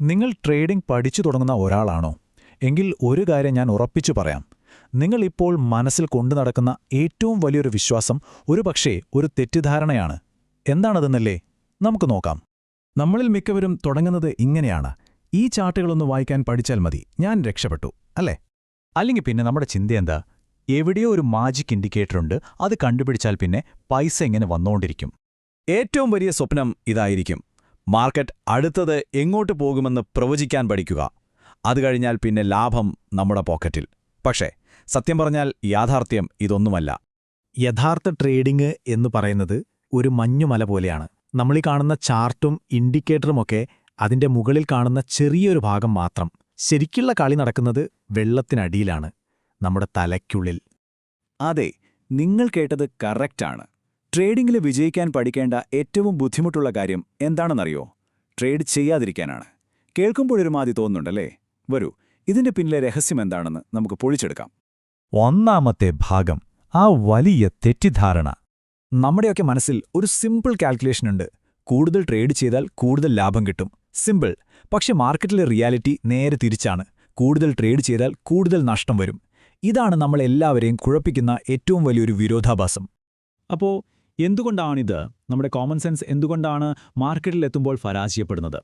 നിങ്ങൾ ട്രേഡിംഗ് പഠിച്ചു തുടങ്ങുന്ന ഒരാളാണോ? എങ്കിൽ ഒരു കാര്യം ഞാൻ ഉറപ്പിച്ചു പറയാം. നിങ്ങൾ ഇപ്പോൾ മനസ്സിൽ കൊണ്ടു നടക്കുന്ന ഏറ്റവും വലിയൊരു വിശ്വാസം ഒരുപക്ഷേ ഒരു തെറ്റിദ്ധാരണയാണ്. എന്താണതെന്നല്ലേ? നമുക്ക് നോക്കാം. നമ്മളിൽ മിക്കവരും തുടങ്ങുന്നത് ഇങ്ങനെയാണ്: ഈ ചാർട്ടുകളൊന്ന് വായിക്കാൻ പഠിച്ചാൽ മതി, ഞാൻ രക്ഷപ്പെട്ടു, അല്ലേ? അല്ലെങ്കിൽ പിന്നെ നമ്മുടെ ചിന്തയെന്താ? എവിടെയോ ഒരു മാജിക് ഇൻഡിക്കേറ്ററുണ്ട്, അത് കണ്ടുപിടിച്ചാൽ പിന്നെ പൈസ ഇങ്ങനെ വന്നുകൊണ്ടിരിക്കും. ഏറ്റവും വലിയ സ്വപ്നം ഇതായിരിക്കും: മാർക്കറ്റ് അടുത്തത് എങ്ങോട്ട് പോകുമെന്ന് പ്രവചിക്കാൻ പഠിക്കുക. അത് കഴിഞ്ഞാൽ പിന്നെ ലാഭം നമ്മുടെ പോക്കറ്റിൽ. പക്ഷേ സത്യം പറഞ്ഞാൽ യാഥാർത്ഥ്യം ഇതൊന്നുമല്ല. യഥാർത്ഥ ട്രേഡിംഗ് എന്ന് പറയുന്നത് ഒരു മഞ്ഞുമല പോലെയാണ്. നമ്മളീ കാണുന്ന ചാർട്ടും ഇൻഡിക്കേറ്ററുമൊക്കെ അതിന്റെ മുകളിൽ കാണുന്ന ചെറിയൊരു ഭാഗം മാത്രം. ശരിക്കുള്ള കളി നടക്കുന്നത് വെള്ളത്തിനടിയിലാണ്, നമ്മുടെ തലയ്ക്കുള്ളിൽ. അതെ, നിങ്ങൾ കേട്ടത് കറക്റ്റാണ്. ട്രേഡിംഗിൽ വിജയിക്കാൻ പഠിക്കേണ്ട ഏറ്റവും ബുദ്ധിമുട്ടുള്ള കാര്യം എന്താണെന്നറിയോ? ട്രേഡ് ചെയ്യാതിരിക്കാനാണ്. കേൾക്കുമ്പോഴൊരുമാതിരി തോന്നുന്നുണ്ടല്ലേ? വരൂ, ഇതിന്റെ പിന്നിലെ രഹസ്യം എന്താണെന്ന് നമുക്ക് പൊളിച്ചെടുക്കാം. ഒന്നാമത്തെ ഭാഗം, ആ വലിയ തെറ്റിദ്ധാരണ. നമ്മുടെയൊക്കെ മനസ്സിൽ ഒരു സിമ്പിൾ കാൽക്കുലേഷൻ ഉണ്ട്: കൂടുതൽ ട്രേഡ് ചെയ്താൽ കൂടുതൽ ലാഭം കിട്ടും. സിമ്പിൾ. പക്ഷെ മാർക്കറ്റിലെ റിയാലിറ്റി നേരെ തിരിച്ചാണ്. കൂടുതൽ ട്രേഡ് ചെയ്താൽ കൂടുതൽ നഷ്ടം വരും. ഇതാണ് നമ്മളെല്ലാവരെയും കുഴപ്പിക്കുന്ന ഏറ്റവും വലിയൊരു വിരോധാഭാസം. അപ്പോൾ എന്തുകൊണ്ടാണിത്? നമ്മുടെ കോമൺ സെൻസ് എന്തുകൊണ്ടാണ് മാർക്കറ്റിലെത്തുമ്പോൾ പരാജയപ്പെടുന്നത്?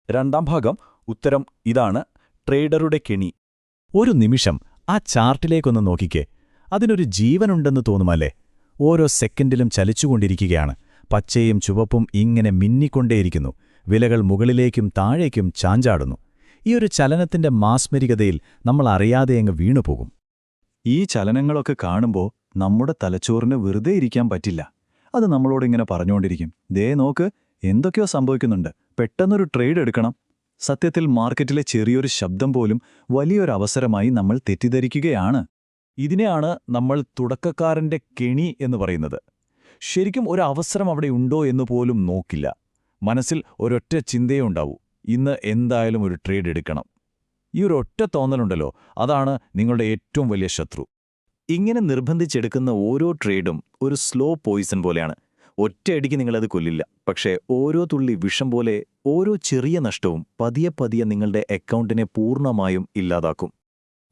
രണ്ടാം ഭാഗം, ഉത്തരം ഇതാണ്: ട്രേഡറുടെ കെണി. ഒരു നിമിഷം ആ ചാർട്ടിലേക്കൊന്ന് നോക്കിക്കേ. അതിനൊരു ജീവനുണ്ടെന്ന് തോന്നുമല്ലേ? ഓരോ സെക്കൻഡിലും ചലിച്ചുകൊണ്ടിരിക്കുകയാണ്. പച്ചയും ചുവപ്പും ഇങ്ങനെ മിന്നിക്കൊണ്ടേയിരിക്കുന്നു. വിലകൾ മുകളിലേക്കും താഴേക്കും ചാഞ്ചാടുന്നു. ഈ ഒരു ചലനത്തിന്റെ മാസ്മരികതയിൽ നമ്മൾ അറിയാതെയങ്ങ് വീണുപോകും. ഈ ചലനങ്ങളൊക്കെ കാണുമ്പോൾ നമ്മുടെ തലച്ചോറിന് വെറുതെ ഇരിക്കാൻ പറ്റില്ല. അത് നമ്മളോടിങ്ങനെ പറഞ്ഞുകൊണ്ടിരിക്കും: ദേ നോക്ക്, എന്തൊക്കെയോ സംഭവിക്കുന്നുണ്ട്, പെട്ടെന്നൊരു ട്രേഡ് എടുക്കണം. സത്യത്തിൽ മാർക്കറ്റിലെ ചെറിയൊരു ശബ്ദം പോലും വലിയൊരു അവസരമായി നമ്മൾ തെറ്റിദ്ധരിക്കുകയാണ്. ഇതിനെയാണ് നമ്മൾ തുടക്കക്കാരന്റെ കെണി എന്ന് പറയുന്നത്. ശരിക്കും ഒരു അവസരം അവിടെ ഉണ്ടോ എന്ന് പോലും നോക്കില്ല. മനസ്സിൽ ഒരൊറ്റ ചിന്തയേ ഉണ്ടാവൂ: ഇന്ന് എന്തായാലും ഒരു ട്രേഡ് എടുക്കണം. ഈ ഒരു ഒറ്റ തോന്നലുണ്ടല്ലോ, അതാണ് നിങ്ങളുടെ ഏറ്റവും വലിയ ശത്രു. ഇങ്ങനെ നിർബന്ധിച്ചെടുക്കുന്ന ഓരോ ട്രേഡും ഒരു സ്ലോ പോയിസൺ പോലെയാണ്. ഒറ്റയടിക്ക് നിങ്ങളത് കൊല്ലില്ല, പക്ഷേ ഓരോ തുള്ളി വിഷം പോലെ ഓരോ ചെറിയ നഷ്ടവും പതിയെ പതിയെ നിങ്ങളുടെ അക്കൗണ്ടിനെ പൂർണ്ണമായും ഇല്ലാതാക്കും.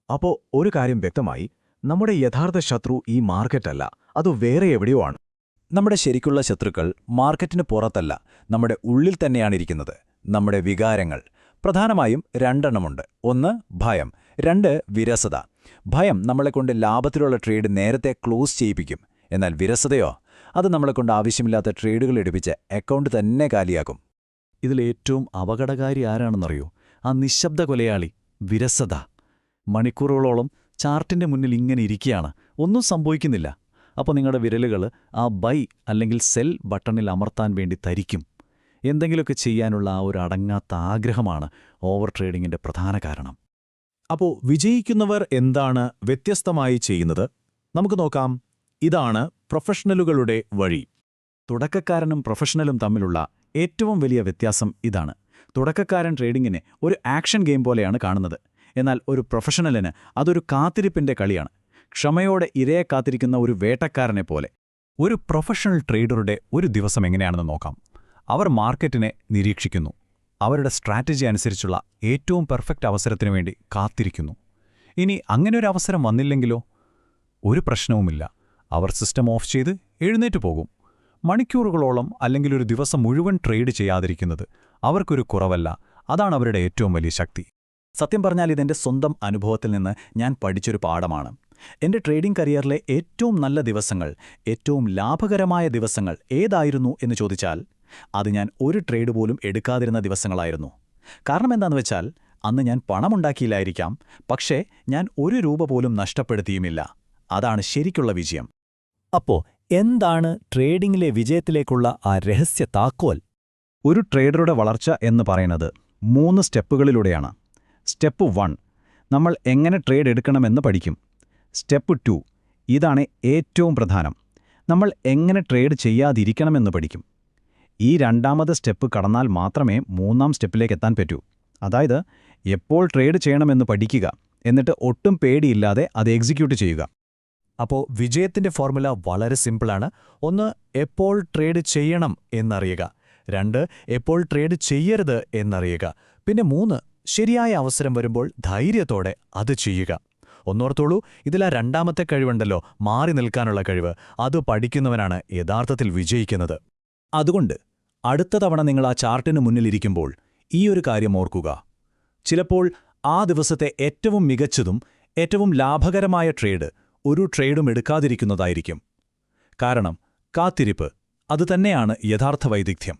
അപ്പോൾ ഒരു കാര്യം വ്യക്തമായി: നമ്മുടെ യഥാർത്ഥ ശത്രു ഈ മാർക്കറ്റല്ല, അത് വേറെ എവിടെയോ ആണ്. നമ്മുടെ ശരിക്കുള്ള ശത്രുക്കൾ മാർക്കറ്റിന് പുറത്തല്ല, നമ്മുടെ ഉള്ളിൽ തന്നെയാണ് ഇരിക്കുന്നത്. നമ്മുടെ വികാരങ്ങൾ. പ്രധാനമായും രണ്ടെണ്ണമുണ്ട്. ഒന്ന് ഭയം, രണ്ട് വിരസത. ഭയം നമ്മളെക്കൊണ്ട് ലാഭത്തിലുള്ള ട്രേഡ് നേരത്തെ ക്ലോസ് ചെയ്യിപ്പിക്കും. എന്നാൽ വിരസതയോ, അത് നമ്മളെക്കൊണ്ട് ആവശ്യമില്ലാത്ത ട്രേഡുകൾ എടുപ്പിച്ച് അക്കൗണ്ട് തന്നെ കാലിയാക്കും. ഇതിലേറ്റവും അപകടകാരി ആരാണെന്നറിയോ? ആ നിശബ്ദ കൊലയാളി, വിരസത. മണിക്കൂറുകളോളം ചാർട്ടിന്റെ മുന്നിൽ ഇങ്ങനെ ഇരിക്കുകയാണ്, ഒന്നും സംഭവിക്കുന്നില്ല. അപ്പോൾ നിങ്ങളുടെ വിരലുകൾ ആ ബൈ അല്ലെങ്കിൽ സെൽ ബട്ടണിൽ അമർത്താൻ വേണ്ടി തരിക്കും. എന്തെങ്കിലുമൊക്കെ ചെയ്യാനുള്ള ആ ഒരു അടങ്ങാത്ത ആഗ്രഹമാണ് ഓവർ ട്രേഡിങ്ങിന്റെ പ്രധാന കാരണം. അപ്പോൾ വിജയിക്കുന്നവർ എന്താണ് വ്യത്യസ്തമായി ചെയ്യുന്നത്? നമുക്ക് നോക്കാം. ഇതാണ് പ്രൊഫഷണലുകളുടെ വഴി. തുടക്കക്കാരനും പ്രൊഫഷണലും തമ്മിലുള്ള ഏറ്റവും വലിയ വ്യത്യാസം ഇതാണ്. തുടക്കക്കാരൻ ട്രേഡിങ്ങിനെ ഒരു ആക്ഷൻ ഗെയിം പോലെയാണ് കാണുന്നത്. എന്നാൽ ഒരു പ്രൊഫഷണലിന് അതൊരു കാത്തിരിപ്പിന്റെ കളിയാണ്. ക്ഷമയോടെ ഇരയെ കാത്തിരിക്കുന്ന ഒരു വേട്ടക്കാരനെ പോലെ. ഒരു പ്രൊഫഷണൽ ട്രേഡറുടെ ഒരു ദിവസം എങ്ങനെയാണെന്ന് നോക്കാം. അവർ മാർക്കറ്റിനെ നിരീക്ഷിക്കുന്നു. അവരുടെ സ്ട്രാറ്റജി അനുസരിച്ചുള്ള ഏറ്റവും പെർഫെക്റ്റ് അവസരത്തിനു വേണ്ടി കാത്തിരിക്കുന്നു. ഇനി അങ്ങനെയൊരു അവസരം വന്നില്ലെങ്കിലോ? ഒരു പ്രശ്നവുമില്ല. അവർ സിസ്റ്റം ഓഫ് ചെയ്ത് എഴുന്നേറ്റ് പോകും. മണിക്കൂറുകളോളം അല്ലെങ്കിൽ ഒരു ദിവസം മുഴുവൻ ട്രേഡ് ചെയ്യാതിരിക്കുന്നത് അവർക്കൊരു കുറവല്ല. അതാണ് അവരുടെ ഏറ്റവും വലിയ ശക്തി. സത്യം പറഞ്ഞാൽ ഇതെന്റെ സ്വന്തം അനുഭവത്തിൽ നിന്ന് ഞാൻ പഠിച്ചൊരു പാഠമാണ്. എന്റെ ട്രേഡിംഗ് കരിയറിലെ ഏറ്റവും നല്ല ദിവസങ്ങൾ, ഏറ്റവും ലാഭകരമായ ദിവസങ്ങൾ ഏതായിരുന്നു എന്ന് ചോദിച്ചാൽ അത് ഞാൻ ഒരു ട്രേഡ് പോലും എടുക്കാതിരുന്ന ദിവസങ്ങളായിരുന്നു. കാരണം എന്താണെന്ന് വെച്ചാൽ അന്ന് ഞാൻ പണമുണ്ടാക്കിയില്ലായിരിക്കാം, പക്ഷേ ഞാൻ ഒരു രൂപ പോലും നഷ്ടപ്പെടുത്തിയുമില്ല. അതാണ് ശരിക്കുള്ള വിജയം. അപ്പോൾ എന്താണ് ട്രേഡിംഗിലെ വിജയത്തിലേക്കുള്ള ആ രഹസ്യ താക്കോൽ? ഒരു ട്രേഡറുടെ വളർച്ച എന്ന് പറയുന്നത് 3 സ്റ്റെപ്പുകളിലൂടെയാണ്. സ്റ്റെപ്പ് 1, നമ്മൾ എങ്ങനെ ട്രേഡ് എടുക്കണമെന്ന് പഠിക്കും. സ്റ്റെപ്പ് 2, ഇതാണ് ഏറ്റവും പ്രധാനം, നമ്മൾ എങ്ങനെ ട്രേഡ് ചെയ്യാതിരിക്കണമെന്ന് പഠിക്കും. ഈ രണ്ടാമത്തെ സ്റ്റെപ്പ് കടന്നാൽ മാത്രമേ 3-ാം സ്റ്റെപ്പിലേക്ക് എത്താൻ പറ്റൂ. അതായത് എപ്പോൾ ട്രേഡ് ചെയ്യണമെന്ന് പഠിക്കുക, എന്നിട്ട് ഒട്ടും പേടിയില്ലാതെ അത് എക്സിക്യൂട്ട് ചെയ്യുക. അപ്പോൾ വിജയത്തിന്റെ ഫോർമുല വളരെ സിമ്പിളാണ്. ഒന്ന്, എപ്പോൾ ട്രേഡ് ചെയ്യണം എന്നറിയുക. 2, എപ്പോൾ ട്രേഡ് ചെയ്യരുത് എന്നറിയുക. പിന്നെ 3, ശരിയായ അവസരം വരുമ്പോൾ ധൈര്യത്തോടെ അത് ചെയ്യുക. ഒന്നോർത്തോളൂ, ഇതിലാ രണ്ടാമത്തെ കഴിവുണ്ടല്ലോ, മാറി നിൽക്കാനുള്ള കഴിവ്, അത് പഠിക്കുന്നവനാണ് യഥാർത്ഥത്തിൽ വിജയിക്കുന്നത്. അതുകൊണ്ട് അടുത്ത തവണ നിങ്ങൾ ആ ചാർട്ടിന് മുന്നിലിരിക്കുമ്പോൾ ഈ ഒരു കാര്യം ഓർക്കുക. ചിലപ്പോൾ ആ ദിവസത്തെ ഏറ്റവും മികച്ചതും ഏറ്റവും ലാഭകരമായ ട്രേഡ് ഒരു ട്രേഡും എടുക്കാതിരിക്കുന്നതായിരിക്കും. കാരണം കാത്തിരിപ്പ് അതുതന്നെയാണ് യഥാർത്ഥ വൈദഗ്ധ്യം.